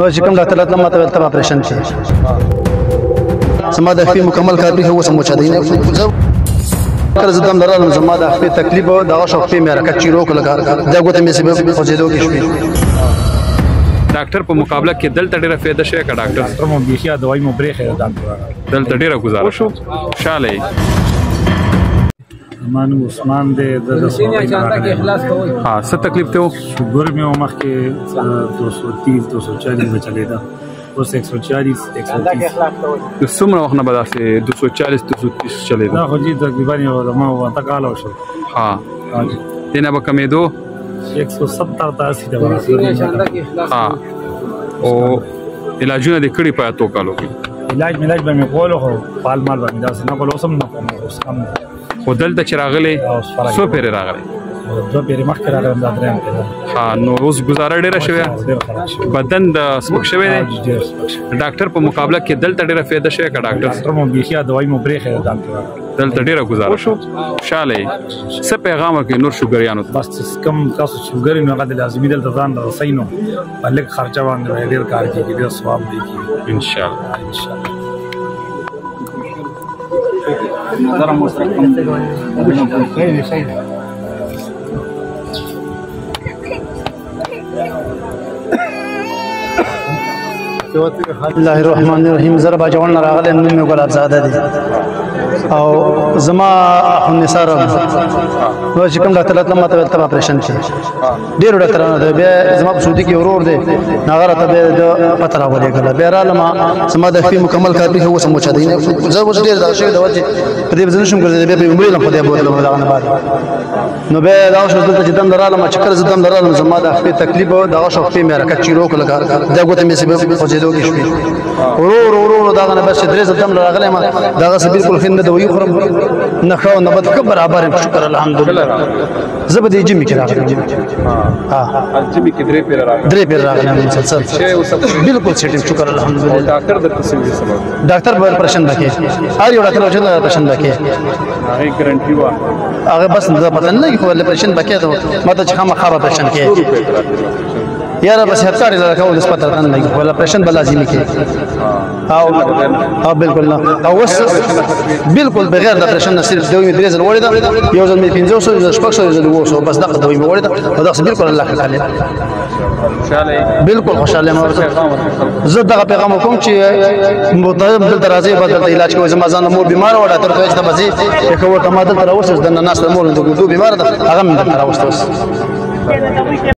نو چې کوم ډاکټر راته ماته ویل ته اپریشن شي زما د خپې مکمل کار پېښه اوس هم وچه دی کله زه دم لرلم زما د خپې تکلیف و دغه شو خپې مې حرکت چیرو کړه دا ګوته مې خوځېدو کې شوې ډاکټر په مقابله کې دلته ډېره فایده شوې که ډاکټر مو بیخي دوايي مو برېښې ده ډاکټر دلته ډېره ګزاره شو خوشحاله یې زما نوم عثمان دی د ها څه تکلیف ته و شوګر مې و مخکې 230 240 به چلېده اوس 140 130 څومره وخت نه به داسې 240 230 چلېده دا خو جي تقریبا یو زما اته کاله وشو ها دې نه به کمېدو 170 ته 80 ته ورسېدو ها او علاجونه دې کړي په اتو کالو کې علاج ملاج به مې کولو خو پال مال به مې داسې نه کول اوس هم نه کوم اوس هم خو دلته چې راغلی څو پیرې راغلی دوه پیرې مخکې راغلم دا درېیم پیره ها نو اوس ګزاره ډېره شوې بدن د سپک شوی دی ډاکټر په مقابله کې دلته ډېره فایده شوې که ډاکټر مو بیخي دوايي مو برېښې ده ډاکټر دلته ډېره ګزاره شو خوشحاله یې څه پیغام ورکړي نور شوګریانو ته بس کم تاسو شوګر نو هغه د لازمي دلته ځان رسوي نو په لږ خرچه باندې ډېر کار کېږي ډېر ثواب دی انشاءالله نظر مستقیم خیلی خیلی بسم الله الرحمن الرحیم زه باجوړ نه راغلی نوم مې ګلاب زاده دی او زما اخو نثار نو چې کوم ډاکټر راته ماته ویل ته اپریشن شي ډېرو ډاکټرانو ته بیا زما په سعودي کې ورور دی هغه راته بیا د پته راولېږله بیا رالم زما د خپې مکمل کار پېښه اوس هم وچه دی زه اوس ډېر دغه شوی د وجې په دې به زه نشم ګرځېدلی بیا پرې عمرې لم خدای بوتلم دغه نه بعد نو بیا دغه شو دلته چې دم لرالم چې کله زه دم لرالم زما د خپې تکلیف و دغه شو خپې مې حرکت چیرو کړه دا ګوته مې خوځېدو کې شوې ورو دغه نه بس چې درې زه دم راغلی یم دغسې بلکل ښه نه دوایي خورم نه ښه او نه بد ښه برابر یم شکر الحمدلله زه به دې جمې کې راغلی یم درې پیره راغلی یم مسلسل بلکل سیټ یم شکر الحمدلله ډاکټر به اپریشن به کوي هر یو ډاکټر چې اپریشن به کوي هغه بس زه پته نه لګي خو اپریشن به کوي ما ته چې خامخا به اپریشن کوي یاره بس هر کار لکه ولس پته نه لګي خو اپریشن به لازمي کوي او بالکل نه او اوس بالکل بغیر د اپریشن نه صرف دوی مې درې ځل وړې ده یو ځل مې 500 یو ځل 600 یو ځل 200 بس دغه دوی مې وړې ده او دغه بالکل الله تعالی بالکل خوشاله یم زه دغه پیغام کوم چې متهم دلته راځي به دلته علاج کوي زما ځان مور بیمار وړه تر ته چې بځي که ورته ما دلته راوستل د ناس مور د ګردو بیمار ده هغه مې دلته راوستل